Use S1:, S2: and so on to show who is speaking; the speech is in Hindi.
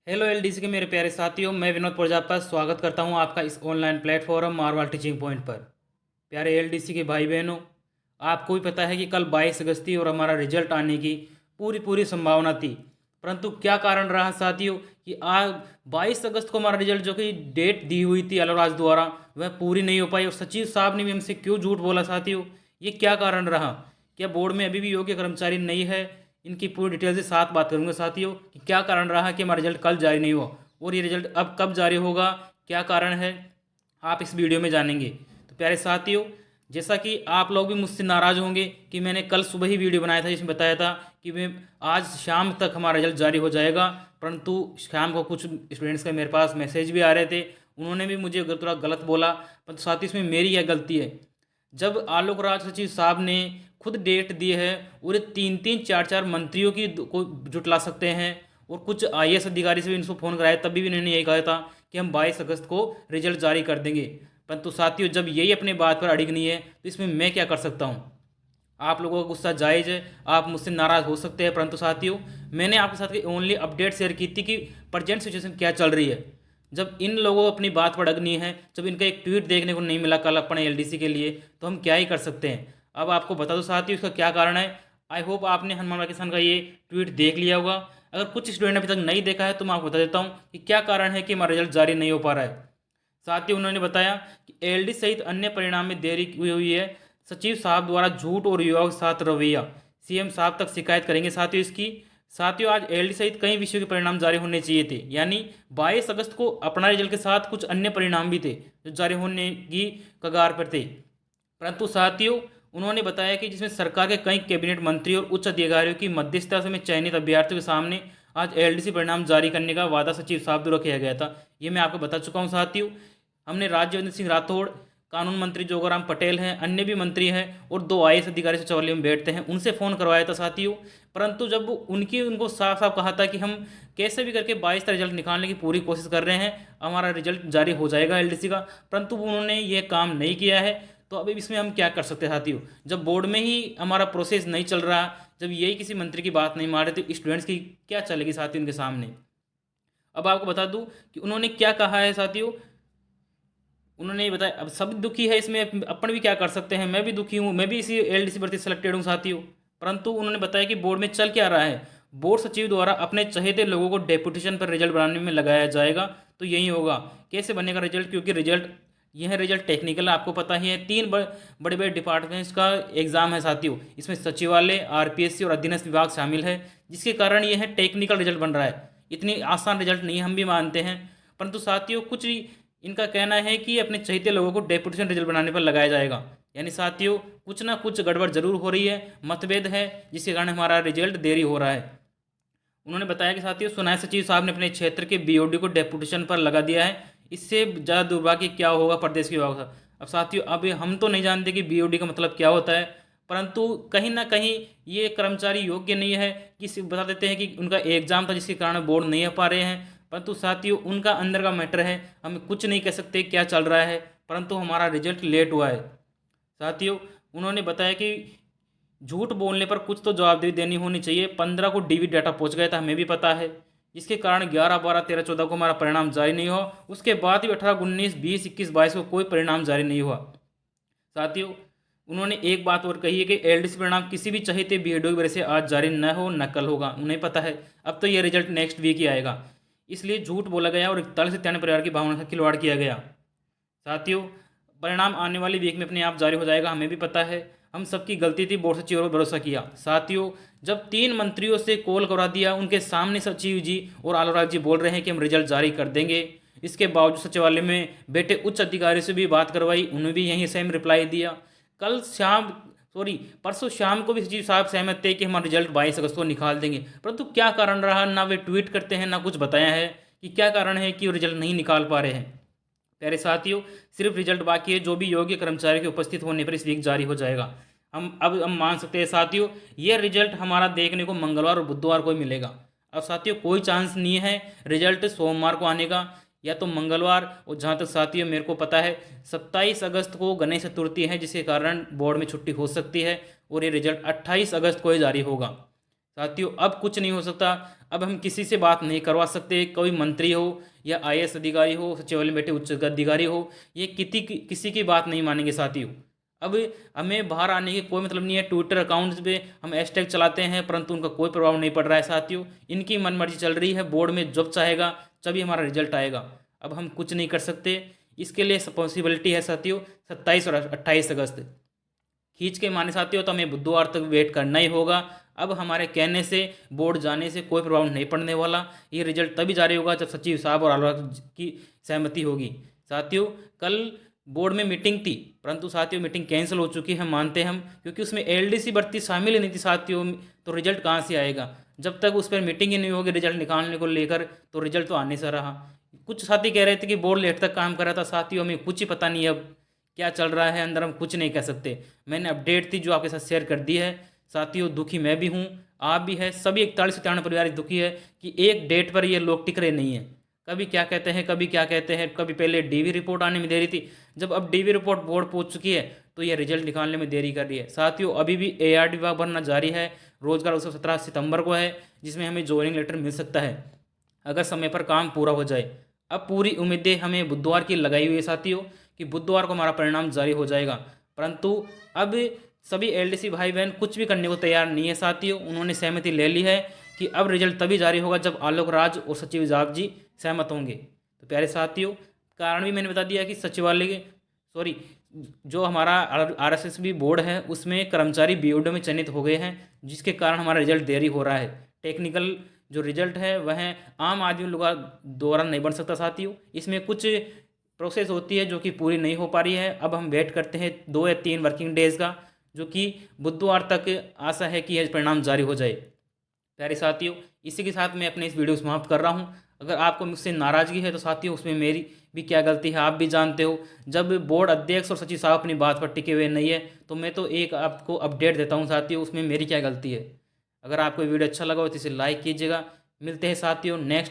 S1: हेलो एलडीसी के मेरे प्यारे साथियों, मैं विनोद प्रजापत स्वागत करता हूं आपका इस online platform Marwal teaching point पर। प्यारे एलडीसी के भाई बहनों, आपको भी पता है कि कल 22 अगस्त थी और हमारा रिजल्ट आने की पूरी पूरी संभावना थी। परंतु क्या कारण रहा साथियों कि आज 22 अगस्त को हमारा रिजल्ट जो कि डेट दी हुई थी अलोराज द्वारा वह पूरी नहीं हो पाई। और सचिव साहब ने भी हमसे क्यों झूठ बोला साथियों, ये क्या कारण रहा? क्या बोर्ड में अभी भी योग्य कर्मचारी नहीं है? इनकी पूरी डिटेल से साथ बात करूंगा साथियों कि क्या कारण रहा कि हमारा रिजल्ट कल जारी नहीं हुआ और ये रिजल्ट अब कब जारी होगा, क्या कारण है, आप इस वीडियो में जानेंगे। तो प्यारे साथियों, जैसा कि आप लोग भी मुझसे नाराज़ होंगे कि मैंने कल सुबह ही वीडियो बनाया था जिसमें बताया था कि मैं आज शाम तक हमारा रिजल्ट जारी हो जाएगा। परंतु शाम को कुछ स्टूडेंट्स का मेरे पास मैसेज भी आ रहे थे, उन्होंने भी मुझे थोड़ा गलत बोला। परंतु साथ ही इसमें मेरी क्या गलती है? जब आलोक राज सचिव साहब ने खुद डेट दी है और ये तीन तीन चार चार मंत्रियों की को जुटला सकते हैं और कुछ आईएएस अधिकारी से भी इनको फ़ोन कराया, तभी भी इन्होंने यही कहा था कि हम 22 अगस्त को रिजल्ट जारी कर देंगे। परंतु साथियों, जब यही अपने बात पर अड़िग नहीं है तो इसमें मैं क्या कर सकता हूँ? आप लोगों का गुस्सा जायज़ है, आप मुझसे नाराज़ हो सकते हैं, परंतु साथियों, मैंने आपके साथ ओनली अपडेट शेयर की थी कि प्रजेंट सिचुएशन क्या चल रही है। जब इन लोगों को अपनी बात पर अड़गनी है, जब इनका एक ट्वीट देखने को नहीं मिला कल अपने एलडीसी के लिए, तो हम क्या ही कर सकते हैं। अब आपको बता दो साथियों इसका क्या कारण है। आई होप आपने हनुमान वाकिसान का ये ट्वीट देख लिया होगा। अगर कुछ स्टूडेंट अभी तक नहीं देखा है तो मैं आपको बता देता हूँ कि क्या कारण है कि हमारा रिजल्ट जारी नहीं हो पा रहा है। साथ ही उन्होंने बताया कि एलडी सहित अन्य परिणाम में देरी हुई है। सचिव साहब द्वारा झूठ और युवाओं के साथ रवैया, सीएम साहब तक शिकायत करेंगे साथियों इसकी। साथियों, आज एलडी सहित कई विषयों के परिणाम जारी होने चाहिए थे, यानी 22 अगस्त को अपना रिजल्ट के साथ कुछ अन्य परिणाम भी थे जो जारी होने की कगार पर थे। परंतु साथियों, उन्होंने बताया कि जिसमें सरकार के कई कैबिनेट मंत्री और उच्च अधिकारियों की मध्यस्थता से में चयनित अभ्यर्थियों के सामने आज एलडीसी परिणाम जारी करने का वादा सचिव साहब द्वारा किया गया था। ये मैं आपको बता चुका हूँ साथियों। हमने राज्यवर्धन सिंह राठौड़, कानून मंत्री जोगाराम पटेल हैं, अन्य भी मंत्री हैं और दो आईएएस अधिकारी सचिवालय में बैठते हैं, उनसे फ़ोन करवाया था साथियों। परंतु जब उनको साफ साफ कहा था कि हम कैसे भी करके 22 का रिजल्ट निकालने की पूरी कोशिश कर रहे हैं, हमारा रिजल्ट जारी हो जाएगा एलडीसी का, परंतु उन्होंने ये काम नहीं किया है। तो अभी इसमें हम क्या कर सकते हैं साथियों? जब बोर्ड में ही हमारा प्रोसेस नहीं चल रहा, जब यही किसी मंत्री की बात नहीं मान रहे, तो स्टूडेंट्स की क्या चलेगी साथियों उनके सामने? अब आपको बता दूं कि उन्होंने क्या कहा है साथियों। उन्होंने ये बताया, अब सब दुखी है इसमें, अपन भी क्या कर सकते हैं, मैं भी दुखी हूँ, मैं भी इसी एलडीसी भर्ती सेलेक्टेड हूँ साथियों। परंतु उन्होंने बताया कि बोर्ड में चल क्या रहा है। बोर्ड सचिव द्वारा अपने चहेते लोगों को डेपुटेशन पर रिजल्ट बनाने में लगाया जाएगा। तो यही होगा, कैसे बनेगा रिजल्ट? क्योंकि रिजल्ट, यह रिजल्ट टेक्निकल, आपको पता ही है, तीन बड़े बड़े डिपार्टमेंट्स का एग्जाम है साथियों। इसमें सचिवालय, आरपीएससी और अधीनस्थ विभाग शामिल है, जिसके कारण यह टेक्निकल रिजल्ट बन रहा है। इतनी आसान रिजल्ट नहीं, हम भी मानते हैं। परंतु साथियों, कुछ इनका कहना है कि अपने चहेते लोगों को डेपुटेशन रिजल्ट बनाने पर लगाया जाएगा। यानी साथियों, कुछ ना कुछ गड़बड़ जरूर हो रही है, मतभेद है, जिसके कारण हमारा रिजल्ट देरी हो रहा है। उन्होंने बताया कि साथियों, सुनाए सचिव साहब ने अपने क्षेत्र के बीओडी को डेपुटेशन पर लगा दिया है। इससे ज़्यादा दुर्भाग्य क्या होगा प्रदेश के विभाग का। अब साथियों, अब हम तो नहीं जानते कि बीओडी का मतलब क्या होता है, परंतु कहीं ना कहीं ये कर्मचारी योग्य नहीं है। कि बता देते हैं कि उनका एग्जाम था जिसके कारण बोर्ड नहीं आ पा रहे हैं। परंतु साथियों, उनका अंदर का मैटर है, हम कुछ नहीं कह सकते क्या चल रहा है, परंतु हमारा रिजल्ट लेट हुआ है। साथियों, उन्होंने बताया कि झूठ बोलने पर कुछ तो जवाबदेही देनी होनी चाहिए। 15 को डीबी डाटा पहुंच गया था, हमें भी पता है, जिसके कारण 11, 12, 13, 14 को हमारा परिणाम जारी नहीं हुआ। उसके बाद भी 18, 19, 20, 21, 22 को कोई परिणाम जारी नहीं हुआ। साथियों, उन्होंने एक बात और कही है कि एलडीसी परिणाम किसी भी चहेते बीएडओ की वजह से आज जारी न हो, नकल होगा, उन्हें पता है। अब तो ये रिजल्ट नेक्स्ट वीक ही आएगा, इसलिए झूठ बोला गया और 41 से 93 परिवार की भावना का खिलवाड़ किया गया। साथियों, परिणाम आने वाली वीक में अपने आप जारी हो जाएगा, हमें भी पता है। हम सबकी गलती थी, बोर्ड सचिव पर भरोसा किया। साथियों, जब 3 मंत्रियों से कॉल करवा दिया, उनके सामने सचिव जी और आलोराज जी बोल रहे हैं कि हम रिजल्ट जारी कर देंगे, इसके बावजूद सचिवालय में बैठे उच्च अधिकारी से भी बात करवाई, उन्होंने भी यही सेम रिप्लाई दिया। कल शाम, सॉरी परसों शाम को भी सचिव साहब सहमत थे कि हम रिजल्ट 22 अगस्त को निकाल देंगे। परंतु क्या कारण रहा, ना वे ट्वीट करते हैं ना कुछ बताया है कि क्या कारण है कि वो रिजल्ट नहीं निकाल पा रहे हैं। प्यारे साथियों, सिर्फ रिजल्ट बाकी है, जो भी योग्य कर्मचारी के उपस्थित होने पर इस वीक जारी हो जाएगा। हम मान सकते हैं साथियों, ये रिजल्ट हमारा देखने को मंगलवार और बुधवार को ही मिलेगा। अब साथियों, कोई चांस नहीं है रिजल्ट सोमवार को आने का या तो मंगलवार। और जहाँ तक साथियों मेरे को पता है, 27 अगस्त को गणेश चतुर्थी है, जिसके कारण बोर्ड में छुट्टी हो सकती है और ये रिजल्ट 28 अगस्त को ही जारी होगा। साथियों अब कुछ नहीं हो सकता। अब हम किसी से बात नहीं करवा सकते, कोई मंत्री हो या आईएएस अधिकारी हो, सचिवालय में बैठे उच्च अधिकारी हो, ये किसी की बात नहीं मानेंगे साथियों। अब हमें बाहर आने की कोई मतलब नहीं है। ट्विटर अकाउंट्स पे हम हैशटैग चलाते हैं परंतु उनका कोई प्रभाव नहीं पड़ रहा है साथियों। इनकी मनमर्जी चल रही है, बोर्ड में जब चाहेगा तभी हमारा रिजल्ट आएगा। अब हम कुछ नहीं कर सकते। इसके लिए पॉसिबिलिटी है साथियों 27 और 28 अगस्त खींच के माने साथियों, तो हमें बुधवार तक वेट करना ही होगा। अब हमारे कहने से, बोर्ड जाने से कोई प्रभाव नहीं पड़ने वाला। ये रिजल्ट तभी जारी होगा जब सचिव साहब और आलोचक की सहमति होगी। साथियों कल बोर्ड में मीटिंग थी परंतु साथियों मीटिंग कैंसिल हो चुकी है, मानते हैं हम, क्योंकि उसमें एलडीसी भर्ती शामिल ही नहीं थी साथियों। तो रिजल्ट कहाँ से आएगा जब तक उस पर मीटिंग ही नहीं होगी रिजल्ट निकालने को लेकर, तो रिजल्ट तो आने से रहा। कुछ साथी कह रहे थे कि बोर्ड लेट तक काम कर रहा था, साथियों हमें कुछ ही पता नहीं अब क्या चल रहा है अंदर, हम कुछ नहीं कह सकते। मैंने अपडेट थी जो आपके साथ शेयर कर दी है। साथियों दुखी मैं भी हूँ, आप भी है, सभी 41 परिवार दुखी है कि एक डेट पर ये लोग टिक रहे नहीं है। कभी क्या कहते हैं, कभी क्या कहते हैं, कभी पहले डीवी रिपोर्ट आने में देरी थी, जब अब डीवी रिपोर्ट बोर्ड पहुंच चुकी है तो ये रिजल्ट निकालने में देरी कर रही है। साथियों अभी भी एआर विभाग भरना जारी है। रोजगार उत्सव 17 सितंबर को है, जिसमें हमें ज्वाइनिंग लेटर मिल सकता है अगर समय पर काम पूरा हो जाए। अब पूरी उम्मीदें हमें बुधवार की लगाई हुई है साथियों कि बुधवार को हमारा परिणाम जारी हो जाएगा, परंतु अब सभी एलडीसी भाई बहन कुछ भी करने को तैयार नहीं है साथियों। उन्होंने सहमति ले ली है कि अब रिजल्ट तभी जारी होगा जब आलोक राज और सचिव जाग जी सहमत होंगे। तो प्यारे साथियों कारण भी मैंने बता दिया कि सचिवालय के सॉरी जो हमारा आरएसएसबी बोर्ड है उसमें कर्मचारी बीओडो में चयनित हो गए हैं, जिसके कारण हमारा रिजल्ट देरी हो रहा है। टेक्निकल जो रिजल्ट है वह आम आदमी लोग द्वारा नहीं बन सकता साथियों, इसमें कुछ प्रोसेस होती है जो कि पूरी नहीं हो पा रही है। अब हम वेट करते हैं 2 या 3 वर्किंग डेज़ का, जो कि बुधवार तक आशा है कि यह परिणाम जारी हो जाए। प्यारे साथियों इसी के साथ मैं अपने इस वीडियो समाप्त कर रहा हूँ। अगर आपको मुझसे नाराज़गी है तो साथियों उसमें मेरी भी क्या गलती है, आप भी जानते हो। जब बोर्ड अध्यक्ष और सचिव साहब अपनी बात पर टिके हुए नहीं है तो मैं तो एक आपको अपडेट देता हूँ साथियों, उसमें मेरी क्या गलती है। अगर आपको वीडियो अच्छा लगा हो तो इसे लाइक कीजिएगा। मिलते हैं साथियों नेक्स्ट